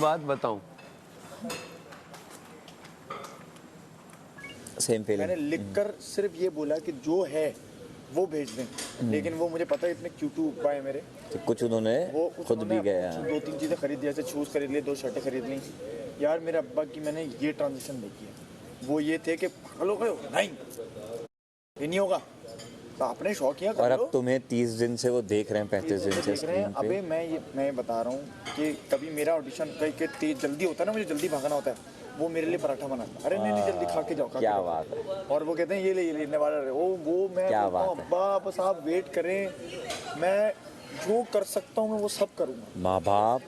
बात बताऊं, same feeling. मैंने लिखकर सिर्फ ये बोला कि जो है वो भेज दें, लेकिन वो मुझे पता है इतने क्यूटू उपाय है मेरे। तो कुछ उन्होंने वो खुद भी गया। 2-3 चीज़ें खरीद दी, जैसे शूज़ खरीद लिए, 2 शर्टें खरीद ली। यार मेरे अब्बा की मैंने ये ट्रांजेक्शन देखी है, वो ये थे कि हेलो करो नहीं, ये नहीं होगा, तो अपने शौकिया कर और लो। अब तुम्हें 30 दिन से वो देख रहे हैं, 35 दिन से देख रहे हैं। स्क्रीन पे। अबे मैं बता रहा हूँ कि कभी मेरा ऑडिशन कहीं के तेज जल्दी होता है ना, मुझे जल्दी भागना होता है, वो मेरे लिए पराठा बनाता, अरे नहीं जल्दी खा के जाओ, खा के क्या जाओ। बात है, और वो कहते हैं ये लेने वाला है। वो मैं क्या बोलता हूँ बात है। अब्बा बस आप वेट करें, मैं जो कर सकता हूँ मैं वो सब करूँगा। माँ बाप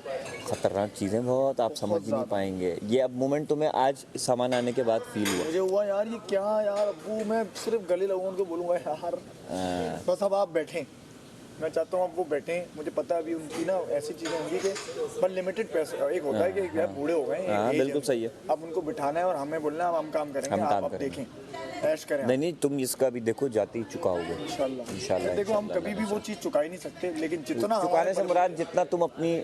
खतरनाक चीज़ें बहुत, आप समझ ही नहीं पाएंगे। ये अब मोमेंट तुम्हें आज सामान आने के बाद फील हुआ? मुझे हुआ यार ये क्या यार अब्बू, मैं सिर्फ गले लगूंगा उनको, बोलूँगा यार बस अब आप बैठें। मैं चाहता हूँ अब वो बैठें, मुझे पता है अभी उनकी ना ऐसी चीज़ें होंगी कि पर लिमिटेड पैसे, एक होता है कि यार बूढ़े हो गए, हाँ बिल्कुल सही है। अब उनको बिठाना है और हमें बोलना है हम काम करेंगे, हम काम आप करेंगे। देखें, ऐश करें। नहीं तुम इसका भी देखो, जाते ही चुकाओगे इंशाल्लाह। देखो हम कभी भी वो चीज़ चुका ही नहीं सकते, लेकिन जितना चुकाने से मुराद जितना तुम अपनी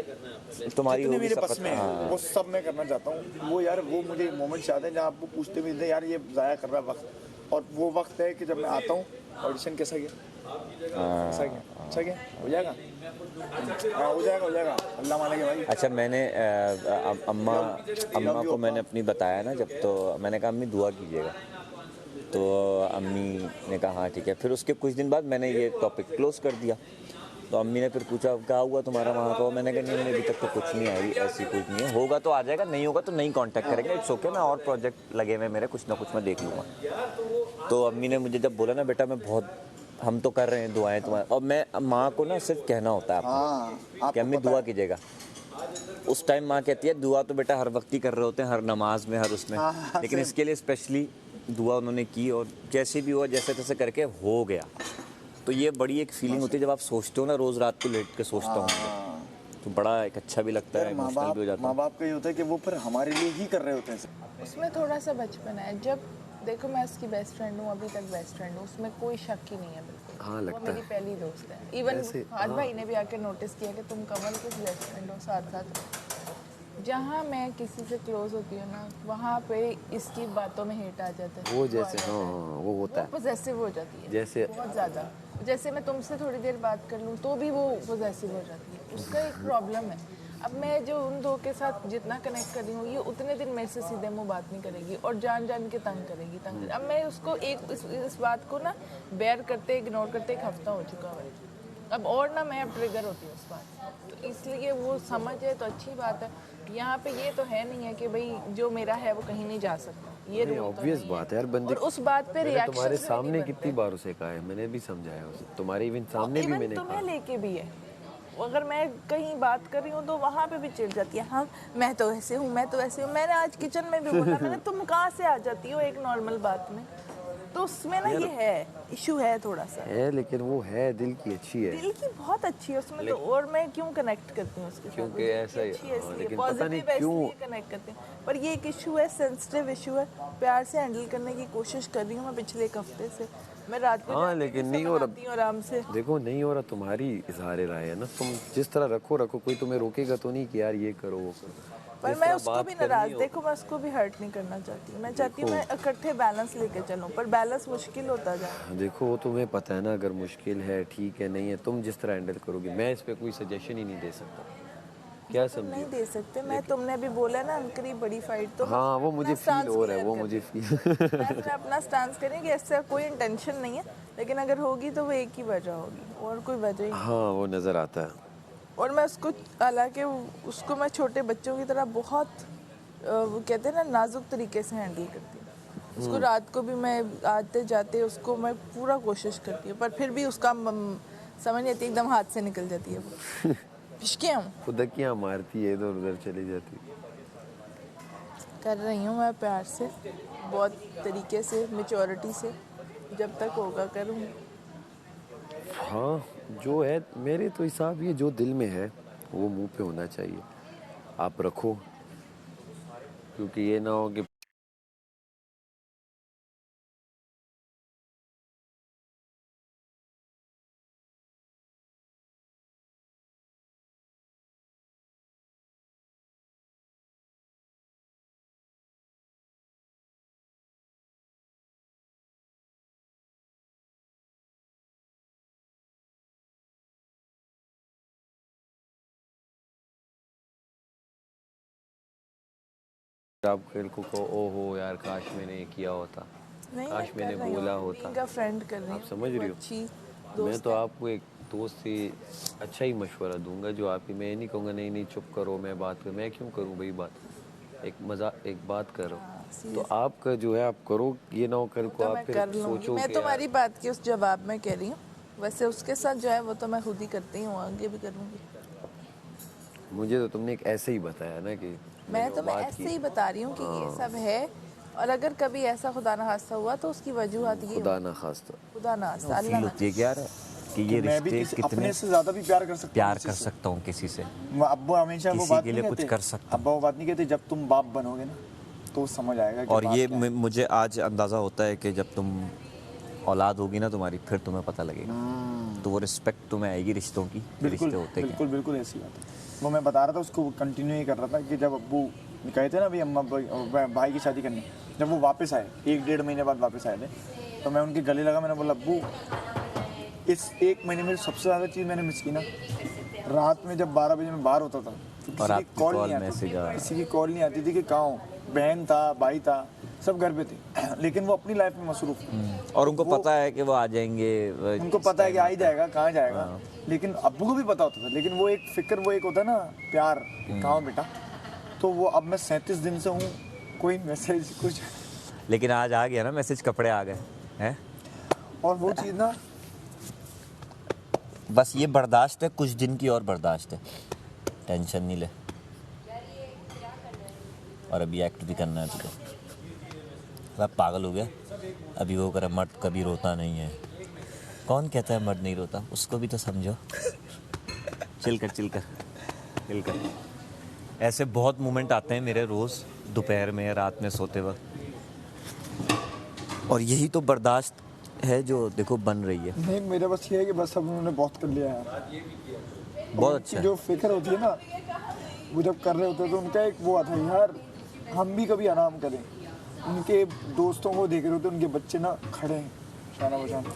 तुम्हारी जितने होगी मेरे सब बस में है वो सब मैं करना चाहता हूँ। वो यार वो मुझे मोमेंट्स याद है जहाँ आपको पूछते भी थे यार ये ज़ाया कर रहा है वक्त, और वो वक्त है कि जब मैं आता हूँ ऑडिशन कैसा गया, कैसा गया, अच्छा गया, हो जाएगा, हाँ हो जाएगा, अल्लाह मानेगा भाई। अच्छा मैंने अम्मा को मैंने अपनी बताया ना जब, तो मैंने कहा अम्मी दुआ कीजिएगा, तो अम्मी ने कहा हाँ ठीक है। फिर उसके कुछ दिन बाद मैंने ये टॉपिक क्लोज कर दिया। तो अम्मी ने फिर पूछा क्या हुआ तुम्हारा वहाँ का? मैंने कहा नहीं अभी तक तो कुछ नहीं आई, ऐसी कुछ नहीं है, होगा तो आ जाएगा, नहीं होगा तो नहीं कांटेक्ट करेंगे, इट्स ओके, मैं और प्रोजेक्ट लगे हुए मेरे, कुछ ना कुछ मैं देख लूँगा। तो अम्मी ने मुझे जब बोला ना बेटा मैं बहुत, हम तो कर रहे हैं दुआएं तुम्हारे, और मैं माँ को ना सिर्फ कहना होता है आपको कि अम्मी दुआ कीजिएगा। उस टाइम माँ कहती है दुआ तो बेटा हर वक्त ही कर रहे होते हैं, हर नमाज में, हर उसमें, लेकिन इसके लिए स्पेशली दुआ उन्होंने की, और जैसे भी हुआ जैसे तैसे करके हो गया। तो ये बड़ी एक फीलिंग होती है जब आप सोचते हो ना, रोज़ रात को लेट के सोचता हूँ तो बड़ा एक अच्छा भी लगता है, इमोशनल भी हो जाता है। माँ बाप का ये होता है कि वो फिर हमारे लिए ही कर रहे होते हैं। उसमें थोड़ा सा बचपन है, जब देखो मैं उसकी बेस्ट फ्रेंड हूँ, अभी तक बेस्ट फ्रेंड हूँ, उसमें कोई शक ही नहीं है बिल्कुल। हाँ लगता वो मेरी है पहली दोस्त है। इवन हाथ भाई ने भी आके नोटिस किया कि तुम कमल किस बेस्ट फ्रेंड हो, साथ साथ। जहाँ मैं किसी से क्लोज होती हूँ ना, वहाँ पे इसकी बातों में हेट आ जाता है, वो जैसे हाँ वो होता है, पॉसेसिव हो जाती है जैसे बहुत ज़्यादा। जैसे मैं तुमसे थोड़ी देर बात कर लूँ तो भी वो पॉसेसिव हो जाती है, उसका एक प्रॉब्लम है। अब मैं जो उन दो के साथ जितना कनेक्ट कर रही हूँ, ये उतने दिन मेरे से सीधे मुंह बात नहीं करेगी और जान जान के तंग करेगी। अब मैं उसको इस बात को ना बेयर करते इग्नोर करते 1 हफ्ता हो चुका है अब, और ना मैं अब ट्रिगर होती हूँ उस बात, तो इसलिए वो समझ है तो अच्छी बात है। यहाँ पे ये तो है नहीं है कि भाई जो मेरा है वो कहीं नहीं जा सकता, ये नहीं ऑब्वियस बात है यार बंदे। और उस बात पे रिएक्शन तुम्हारे सामने कितनी बार उसे कहा है, मैंने भी समझाया उसे, तुम्हारे इवन सामने भी मैंने तुम्हें कहा। लेके भी है, अगर मैं कहीं बात कर रही हूँ तो वहाँ पे भी चिढ़ जाती है, हाँ मैं तो ऐसे हूँ, मैं तो ऐसे हूँ। मैंने आज किचन में भी बोला, मैंने तुम कहाँ से आ जाती हो एक नॉर्मल बात में, तो उसमें ना ये है इशू है थोड़ा सा है, लेकिन वो है दिल की अच्छी है, दिल की बहुत अच्छी है उसमें, तो और मैं क्यों कनेक्ट करती हूँ उसके साथ, क्योंकि ऐसा ही लेकिन पता नहीं पॉजिटिव क्यों कनेक्ट करती हूँ। पर ये एक इशू है, सेंसिटिव इशू है, प्यार से हैंडल करने की कोशिश कर रही हूँ मैं पिछले 1 हफ्ते से। मैं रात को हाँ लेकिन नहीं हो रहा, आराम से देखो नहीं हो रहा, तुम्हारी इजहार राय है ना, तुम जिस तरह रखो, कोई तुम्हें रोकेगा तो नहीं कि यार ये करो वो करो, पर मैं उसको भी नाराज, देखो मैं उसको भी हर्ट नहीं करना चाहती, मैं चाहती हूँ मैं इकट्ठे बैलेंस लेके चलूँ, पर बैलेंस मुश्किल होता जाए। देखो वो तुम्हें पता है ना, अगर मुश्किल है ठीक है, नहीं है तुम जिस तरह हैंडल करोगे, मैं इस पे कोई सजेशन ही नहीं दे सकता, क्या समझे? नहीं दे सकते, मैं तुमने भी बोला ना अंकरी बड़ी फाइट, तो हाँ वो मुझे फील हो रहा है, वो मुझे फील मैं अपना स्टांस करेंगे, ऐसा कोई इंटेंशन नहीं है, लेकिन अगर होगी तो वो एक ही वजह होगी और कोई वजह ही। हाँ वो नज़र आता है। और मैं उसको, हालांकि उसको मैं छोटे बच्चों की तरह बहुत वो कहते हैं ना नाजुक तरीके से हैंडल करती हूँ। उसको रात को भी मैं आते जाते उसको मैं पूरा कोशिश करती हूँ, पर फिर भी उसका समझ नहीं आती, एकदम हाथ से निकल जाती है वो। पिशके हूँ, खुदकियाँ मारती है, इधर उधर चली जाती है। कर रही हूँ मैं प्यार से, बहुत तरीके से, मेच्योरिटी से, जब तक होगा करूँगी। हाँ जो है मेरे तो हिसाब, ये जो दिल में है वो मुंह पे होना चाहिए, आप रखो, क्योंकि ये ना हो कि आप कल को कहो ओहो यार काश मैंने ये किया होता, नहीं, काश मैं मैंने कर रही बोला हूँ, होता। का फ्रेंड कर रही आप हूँ, समझ रही हो? अच्छी मैं दोस्त तो है। आपको एक दोस्त से अच्छा ही मशवरा दूंगा जो आप ही, मैं नहीं कहूँगा नहीं नहीं चुप करो मैं बात कर, मैं क्यों करूँ भाई बात, एक बात करो। तो आपका जो है आप करो, ये ना हो कल को तो आप मैं फिर कर लूँगी। सोचो मैं कि तुम्हारी यार, बात की उस जवाब में कह रही हूँ, वैसे उसके साथ जो है वो तो मैं खुद ही करती हूँ, आगे भी करूँगी। मुझे तो तुमने एक ऐसे ही बताया ना कि मैं वो तुम्हें बात ऐसे की। ही बता रही हूँ कि ये सब है, और अगर कभी ऐसा खुदा ना खास्ता हुआ तो उसकी वजूहत ये खुदा होगी। ना खास्ता। खुदा ना खास्ता, अल्लाह फील ना होती है कि यार कि ये मैं भी रिश्ते कितने अपने से ज़्यादा भी प्यार कर सकता हूँ प्यार किसी कर से। सकता हूँ किसी से, अब्बा हमेशा वो किसी बात के नहीं लिए कुछ कहते, कर सकता हूँ। अब्बा वो बात नहीं कहते, जब तुम बाप बनोगे ना तो समझ आएगा कि और बात ये क्या है। मुझे आज अंदाज़ा होता है कि जब तुम औलाद होगी ना तुम्हारी, फिर तुम्हें पता लगेगा। तो वो रिस्पेक्ट तुम्हें आएगी रिश्तों की, कि बिल्कुल रिश्ते होते क्या बिल्कुल बिल्कुल ऐसी बात है। वो मैं बता रहा था उसको, कंटिन्यू ही कर रहा था कि जब अब्बू कहे थे ना अभी अम्मा भाई की शादी करनी, जब वो वापस आए 1-1.5 महीने बाद वापस आए थे, तो मैं उनके गले लगा, मैंने बोला अब्बू इस 1 महीने में सबसे ज़्यादा चीज़ मैंने मिस की ना, रात में जब 12 बजे मैं बाहर होता था तो किसी की आपकी कॉल कॉल नहीं आती, मैसेज आ- किसी की कॉल नहीं आती थी कि कहाँ हो, बहन था भाई था सब घर पे थे लेकिन वो अपनी लाइफ में मसरूफ थे। और उनको पता है कि वो आ जाएंगे, उनको पता है कि आ ही जाएगा, कहाँ जाएगा, लेकिन अब्बू को भी पता होता था, लेकिन वो एक फिक्र, वो एक होता है ना प्यार, कहाँ हो बेटा। तो वो अब मैं 37 दिन से हूँ, कोई मैसेज कुछ, लेकिन आज आ गया ना मैसेज, कपड़े आ गए हैं। और वो चीज़ ना बस ये बर्दाश्त है, कुछ दिन की और बर्दाश्त है, टेंशन नहीं ले। और अभी एक्ट भी करना है तुझे। अब पागल हो गया, अभी वो करे मर्द कभी रोता नहीं है। कौन कहता है मर्द नहीं रोता, उसको भी तो समझो। चिल कर चिल कर चिल कर। ऐसे बहुत मोमेंट आते हैं मेरे रोज़, दोपहर में रात में सोते वक्त, और यही तो बर्दाश्त है जो देखो बन रही है। नहीं, मेरे बस ये है कि बस अब उन्होंने बहुत कर लिया है। बहुत उनकी अच्छा जो फिक्र होती है ना, वो जब कर रहे होते हैं तो उनका एक वो आता है यार हम भी कभी आराम करें। उनके दोस्तों को देख रहे होते, उनके बच्चे ना खड़े हैं शाना बशाना,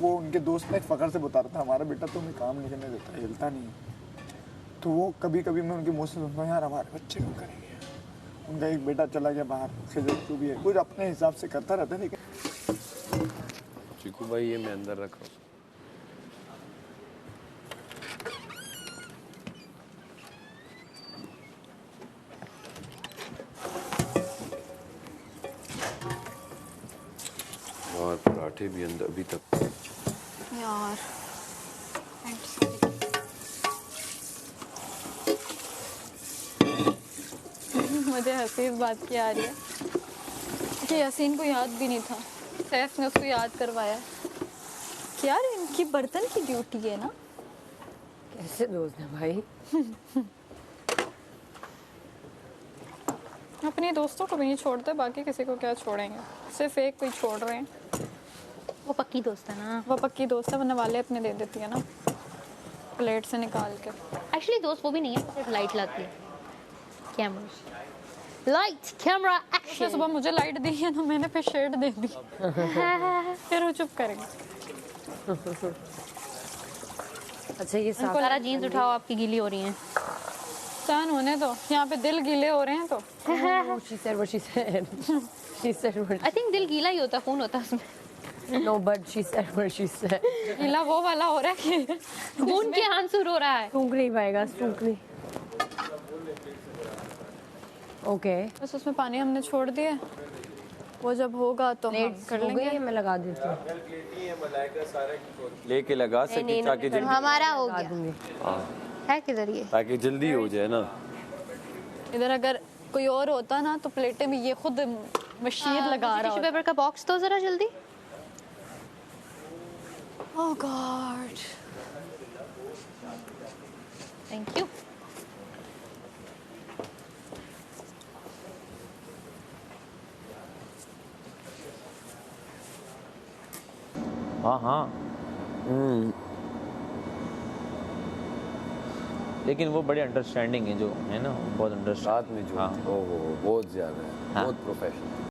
वो उनके दोस्त ने एक फ़ख्र से बता रहा था हमारा बेटा तो हमें काम नहीं करने देता, हिलता नहीं है। तो वो कभी कभी मैं उनके मुँह से सुनता हूँ यार हमारे बच्चे क्यों करेंगे। उनका एक बेटा चला गया बाहर, खिजर जो भी है कुछ अपने हिसाब से करता रहता है, लेकिन चीकू भाई ये मैं अंदर रख रहा हूँ। और पराठे भी अंदर अभी तक। यार मुझे हंसी इस बात की आ रही है कि यासीन को याद भी नहीं था, सैफ ने उसको याद करवाया कि यार इनकी बर्तन की ड्यूटी है ना। कैसे दोस्त हैं भाई? अपने दोस्तों को भी नहीं छोड़ते, बाकी किसी को क्या छोड़ेंगे, सिर्फ एक कोई छोड़ रहे हैं। वो पक्की दोस्त है ना। वो पक्की दोस्त है, वरना वाले अपने दे देती है ना प्लेट से निकाल के। एक्चुअली दोस्त वो भी नहीं है, सिर्फ लाइट लाती है, कैमरा, लाइट कैमरा उसने एक्शन। सुबह मुझे लाइट दी है ना, मैंने फिर शेड दे दी। फिर वो चुप करेंगे। अच्छा ये साफ सारा जीन्स उठाओ, आपकी गीली हो रही हैं। सहन होने दो, यहाँ पे दिल गीले हो रहे हैं तो। she said what she said. She said what I think दिल गीला ही होता, खून होता है उसमें। no but she said what she said. गीला वो वाला हो रहा है कि खून के आंसू रो रहा है। सूख नहीं पाएगा, सूख नहीं। ओके बस उसमें पानी हमने छोड़ दिया, वो जब होगा तो हम प्लेट्स कर हो गई लेंगे। है, मैं लगा देती हूँ। लेके लगा सके ताकि जल्दी, हमारा हो लगा गया दूंगी। है किधर ये? ताकि जल्दी हो जाए ना। इधर अगर कोई और होता ना तो प्लेटें भी ये खुद मशीन लगा रहा टिश्यू होता। पेपर का बॉक्स दो जरा जल्दी। ओह गॉड, थैंक यू। हाँ हाँ, लेकिन वो बड़े अंडरस्टैंडिंग है जो है ना, बहुत अंडरस्टैंडिंग। रात में जो हाँ। ओहो बहुत ज्यादा है, हाँ। बहुत प्रोफेशनल।